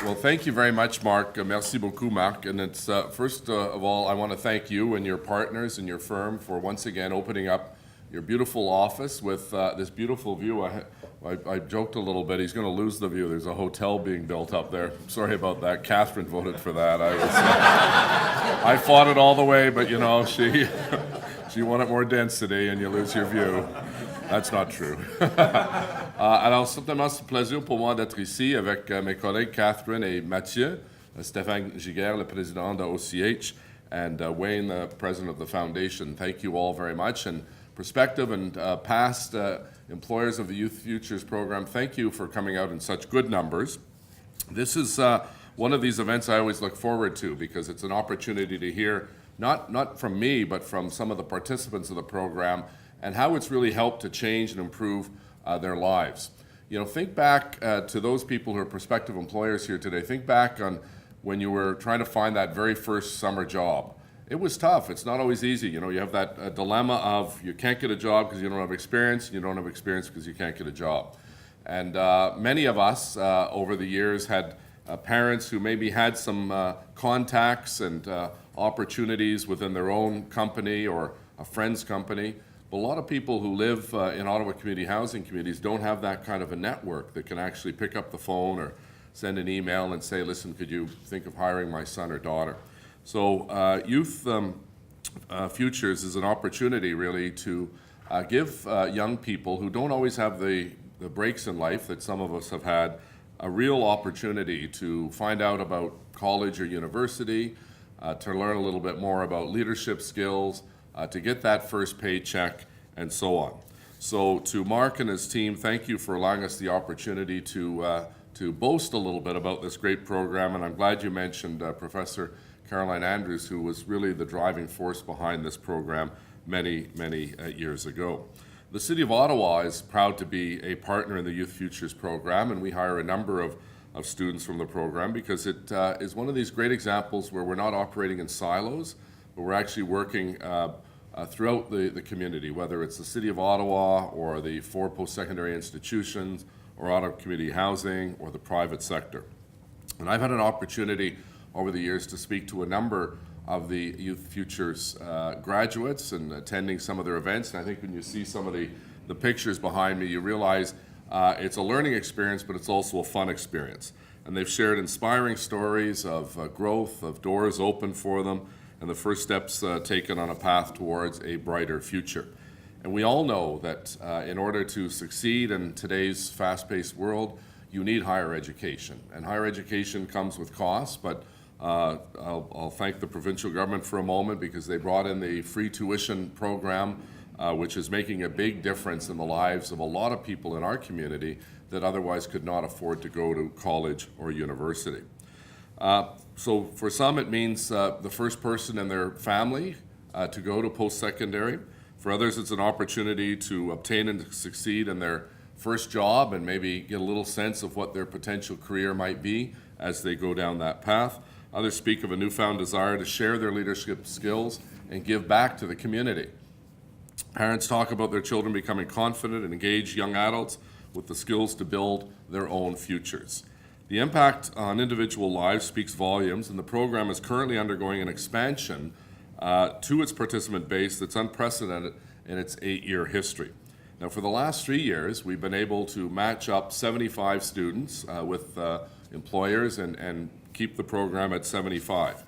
Well, thank you very much, Mark. Merci beaucoup, Mark. And it's first of all, I want to thank you and your partners and your firm for once again opening up your beautiful office with this beautiful view. I joked a little bit. He's going to lose the view. There's a hotel being built up there. Sorry about that. Catherine voted for that. I fought it all the way, but you know, she wanted more density, and you lose your view. That's not true. Alors, c'est un plaisir pour moi d'être ici avec mes collègues Catherine et Mathieu, Stéphane Giguère, le président de OCH, and Wayne, the president of the foundation. Thank you all very much. And prospective and past employers of the Youth Futures program, thank you for coming out in such good numbers. This is one of these events I always look forward to because it's an opportunity to hear, not from me, but from some of the participants of the program, and how it's really helped to change and improve their lives. You know, think back to those people who are prospective employers here today. Think back on when you were trying to find that very first summer job. It was tough. It's not always easy. You know, you have that dilemma of you can't get a job because you don't have experience, and you don't have experience because you can't get a job. And many of us over the years had parents who maybe had some contacts and opportunities within their own company or a friend's company. But a lot of people who live in Ottawa community housing communities don't have that kind of a network that can actually pick up the phone or send an email and say, listen, could you think of hiring my son or daughter? So Youth Futures is an opportunity really to give young people who don't always have the breaks in life that some of us have had a real opportunity to find out about college or university, to learn a little bit more about leadership skills, to get that first paycheck, and so on. So to Mark and his team, thank you for allowing us the opportunity to boast a little bit about this great program, and I'm glad you mentioned Professor Caroline Andrews, who was really the driving force behind this program many years ago. The City of Ottawa is proud to be a partner in the Youth Futures program, and we hire a number of students from the program because it is one of these great examples where we're not operating in silos, but we're actually working throughout the community, whether it's the City of Ottawa or the 4 post-secondary institutions or Ottawa Community Housing or the private sector. And I've had an opportunity over the years to speak to a number of the Youth Futures graduates and attending some of their events. And I think when you see some of the pictures behind me, you realize it's a learning experience, but it's also a fun experience. And they've shared inspiring stories of growth, of doors open for them, and the first steps taken on a path towards a brighter future. And we all know that in order to succeed in today's fast-paced world, you need higher education. And higher education comes with costs, but I'll thank the provincial government for a moment because they brought in the free tuition program, which is making a big difference in the lives of a lot of people in our community that otherwise could not afford to go to college or university. So for some, it means the first person in their family to go to post-secondary. For others, it's an opportunity to obtain and succeed in their first job and maybe get a little sense of what their potential career might be as they go down that path. Others speak of a newfound desire to share their leadership skills and give back to the community. Parents talk about their children becoming confident and engaged young adults with the skills to build their own futures. The impact on individual lives speaks volumes, and the program is currently undergoing an expansion to its participant base that's unprecedented in its 8-year history. Now, for the last 3 years, we've been able to match up 75 students with employers and keep the program at 75.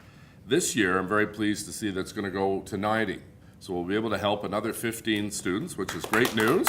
This year, I'm very pleased to see that it's going to go to 90. So we'll be able to help another 15 students, which is great news.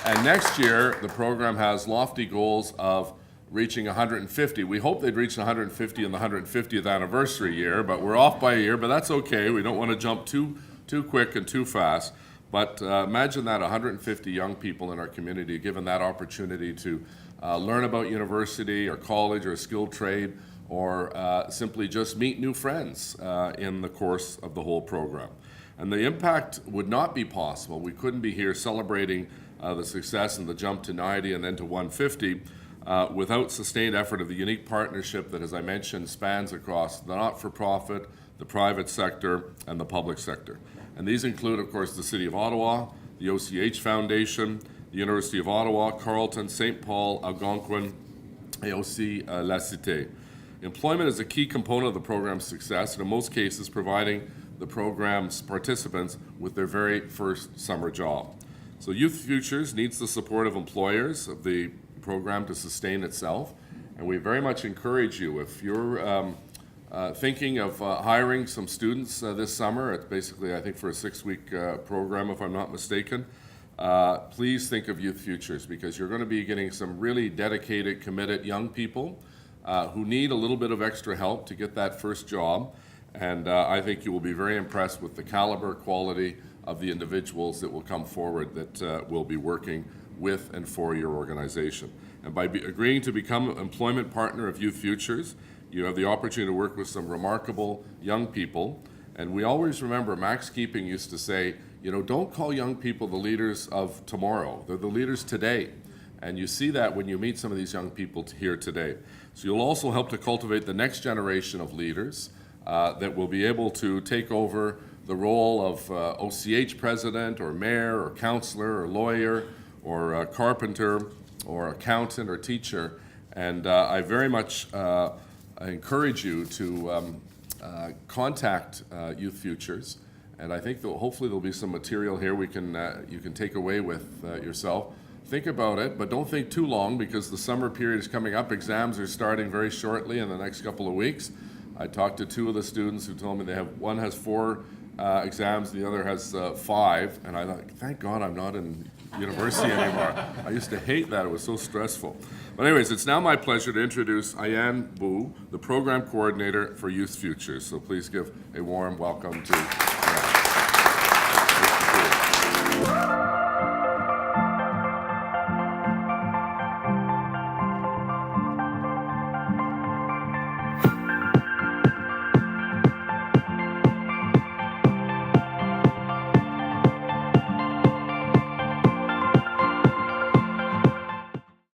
And next year, the program has lofty goals of reaching 150. We hope they'd reach 150 in the 150th anniversary year, but we're off by a year, but that's okay. We don't want to jump too quick and too fast. But imagine that 150 young people in our community given that opportunity to learn about university or college or a skilled trade or simply just meet new friends in the course of the whole program. And the impact would not be possible. We couldn't be here celebrating the success and the jump to 90 and then to 150 without sustained effort of the unique partnership that, as I mentioned, spans across the not-for-profit, the private sector, and the public sector. And these include, of course, the City of Ottawa, the OCH Foundation, the University of Ottawa, Carleton, St. Paul, Algonquin, et aussi la cité. Employment is a key component of the program's success, and in most cases providing the program's participants with their very first summer job. So Youth Futures needs the support of employers of the program to sustain itself, and we very much encourage you, if you're thinking of hiring some students this summer, it's basically I think for a 6-week program if I'm not mistaken, please think of Youth Futures, because you're going to be getting some really dedicated, committed young people who need a little bit of extra help to get that first job. And I think you will be very impressed with the caliber, quality of the individuals that will come forward that will be working with and for your organization. And by agreeing to become an employment partner of Youth Futures, you have the opportunity to work with some remarkable young people. And we always remember, Max Keeping used to say, you know, don't call young people the leaders of tomorrow. They're the leaders today. And you see that when you meet some of these young people here today. So you'll also help to cultivate the next generation of leaders that will be able to take over the role of OCH president or mayor or counselor or lawyer or carpenter or accountant or teacher. And I very much encourage you to contact Youth Futures. And I think that hopefully there'll be some material here you can take away with yourself. Think about it, but don't think too long, because the summer period is coming up. Exams are starting very shortly in the next couple of weeks. I talked to 2 of the students who told me one has 4 exams, the other has 5, and I thought, thank God I'm not in university anymore. I used to hate that, it was so stressful. But anyways, it's now my pleasure to introduce Ayan Bu, the program coordinator for Youth Futures. So please give a warm welcome to